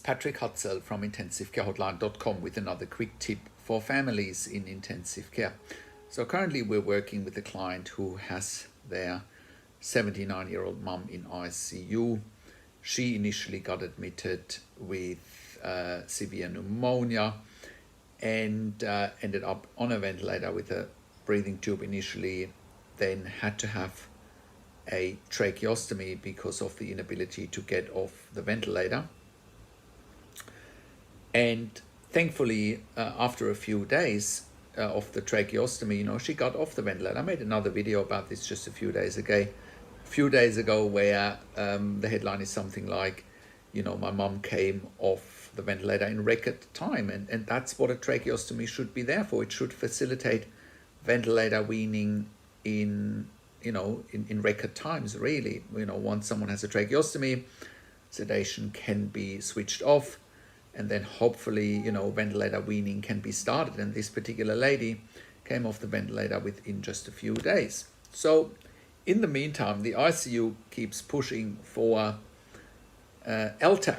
It's Patrick Hutzel from intensivcarehotline.com with another quick tip for families in intensive care. So currently we're working with a client who has their 79-year-old mum in ICU. She initially got admitted with severe pneumonia and ended up on a ventilator with a breathing tube initially, then had to have a tracheostomy because of the inability to get off the ventilator. And thankfully, after a few days of the tracheostomy, she got off the ventilator. I made another video about this just a few days ago, where the headline is something like, my mum came off the ventilator in record time. And that's what a tracheostomy should be there for. It should facilitate ventilator weaning in record times, really. Once someone has a tracheostomy, sedation can be switched off, and then hopefully, ventilator weaning can be started. And this particular lady came off the ventilator within just a few days. So in the meantime, the ICU keeps pushing for LTAC,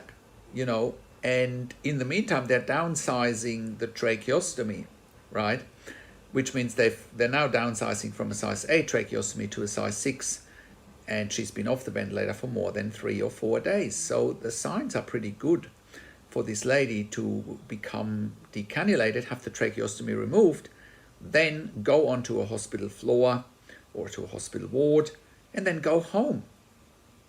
and in the meantime, they're downsizing the tracheostomy, right? Which means they're now downsizing from a size 8 tracheostomy to a size 6, and she's been off the ventilator for more than 3 or 4 days. So the signs are pretty good for this lady to become decannulated, have the tracheostomy removed, then go onto a hospital floor or to a hospital ward, and then go home.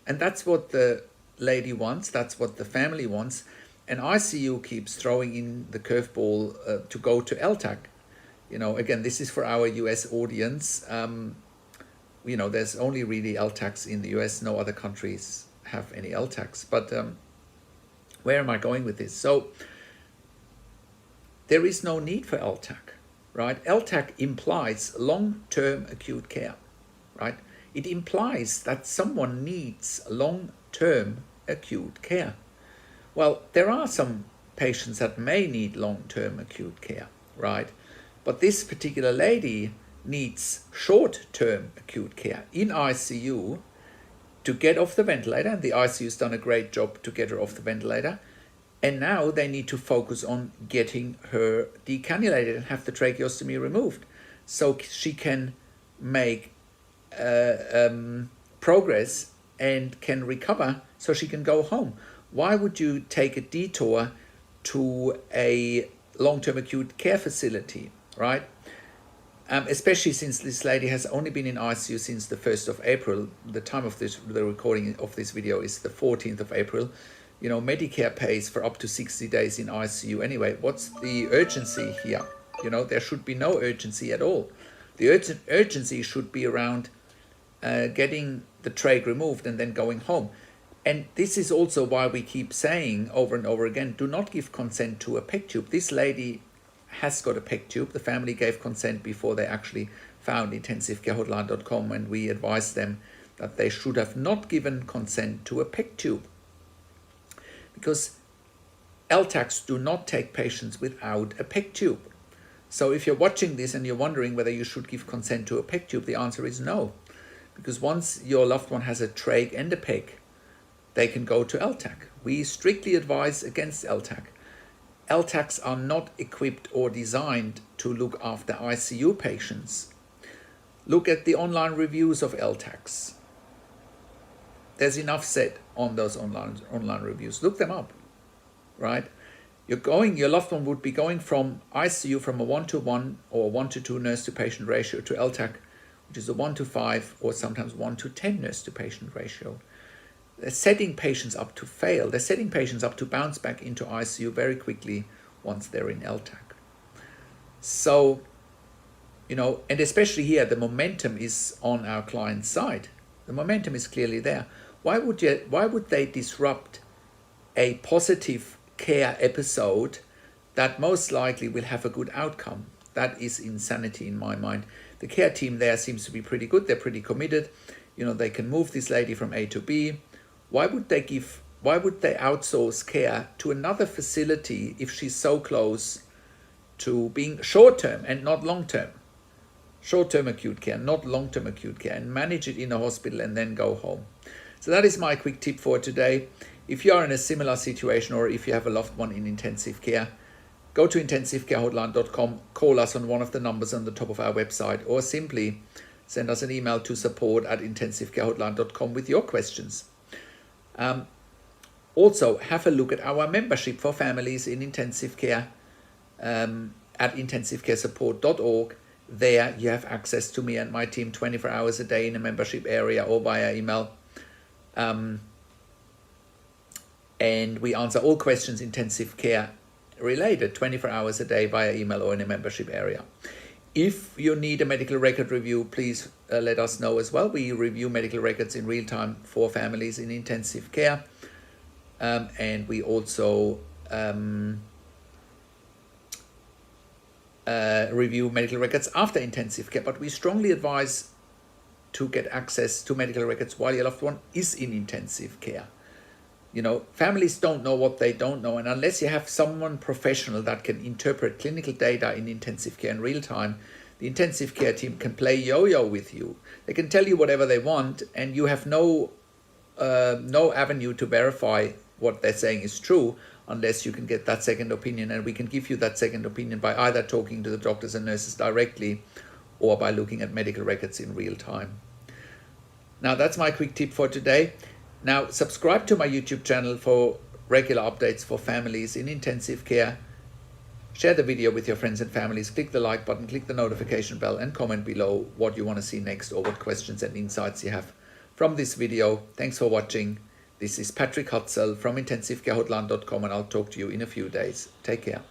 And that's what the lady wants, that's what the family wants. And ICU keeps throwing in the curveball to go to LTAC. Again, this is for our US audience. There's only really LTACs in the US. No other countries have any LTACs. But where am I going with this? So there is no need for LTAC, right? LTAC implies long-term acute care, right? It implies that someone needs long-term acute care. Well, there are some patients that may need long-term acute care, right? But this particular lady needs short-term acute care in ICU to get off the ventilator, and the ICU's done a great job to get her off the ventilator. And now they need to focus on getting her decannulated and have the tracheostomy removed so she can make progress and can recover so she can go home. Why would you take a detour to a long-term acute care facility, right? Especially since this lady has only been in ICU since the 1st of April. The time of the recording of this video is the 14th of April. Medicare pays for up to 60 days in ICU anyway. What's the urgency here? There should be no urgency at all. The urgency should be around getting the trach removed and then going home. And this is also why we keep saying over and over again, do not give consent to a PEG tube. This lady has got a PEG tube. The family gave consent before they actually found intensivcarehotline.com, and we advised them that they should have not given consent to a PEG tube, because LTACs do not take patients without a PEG tube. So if you're watching this and you're wondering whether you should give consent to a PEG tube, the answer is no, because once your loved one has a trach and a PEG, they can go to LTAC. We strictly advise against LTAC. LTACs are not equipped or designed to look after ICU patients. Look at the online reviews of LTACs. There's enough said on those online reviews. Look them up, right? Your loved one would be going from ICU from a 1-to-1 or 1-to-2 nurse-to-patient ratio to LTAC, which is a 1-to-5 or sometimes 1-to-10 nurse-to-patient ratio. They're setting patients up to fail. They're setting patients up to bounce back into ICU very quickly once they're in LTAC. So, and especially here, the momentum is on our client's side. The momentum is clearly there. Why would they disrupt a positive care episode that most likely will have a good outcome? That is insanity in my mind. The care team there seems to be pretty good. They're pretty committed. They can move this lady from A to B. Why would they outsource care to another facility if she's so close to being short-term and not long-term? Short-term acute care, not long-term acute care, and manage it in a hospital and then go home. So that is my quick tip for today. if you are in a similar situation or if you have a loved one in intensive care, go to intensivecarehotline.com, call us on one of the numbers on the top of our website, or simply send us an email to support@intensivecarehotline.com with your questions. Also, have a look at our membership for families in intensive care at intensivecaresupport.org. There you have access to me and my team 24 hours a day in a membership area or via email. And we answer all questions intensive care related 24 hours a day via email or in a membership area. If you need a medical record review, please let us know as well. We review medical records in real time for families in intensive care. And we also review medical records after intensive care. But we strongly advise to get access to medical records while your loved one is in intensive care. You know, families don't know what they don't know, and unless you have someone professional that can interpret clinical data in intensive care in real time, the intensive care team can play yo-yo with you. They can tell you whatever they want, and you have no avenue to verify what they're saying is true unless you can get that second opinion, and we can give you that second opinion by either talking to the doctors and nurses directly or by looking at medical records in real time. Now, that's my quick tip for today. Now, subscribe to my YouTube channel for regular updates for families in intensive care. Share the video with your friends and families. Click the like button, click the notification bell, and comment below what you want to see next or what questions and insights you have from this video. Thanks for watching. This is Patrick Hutzel from intensivecarehotline.com, and I'll talk to you in a few days. Take care.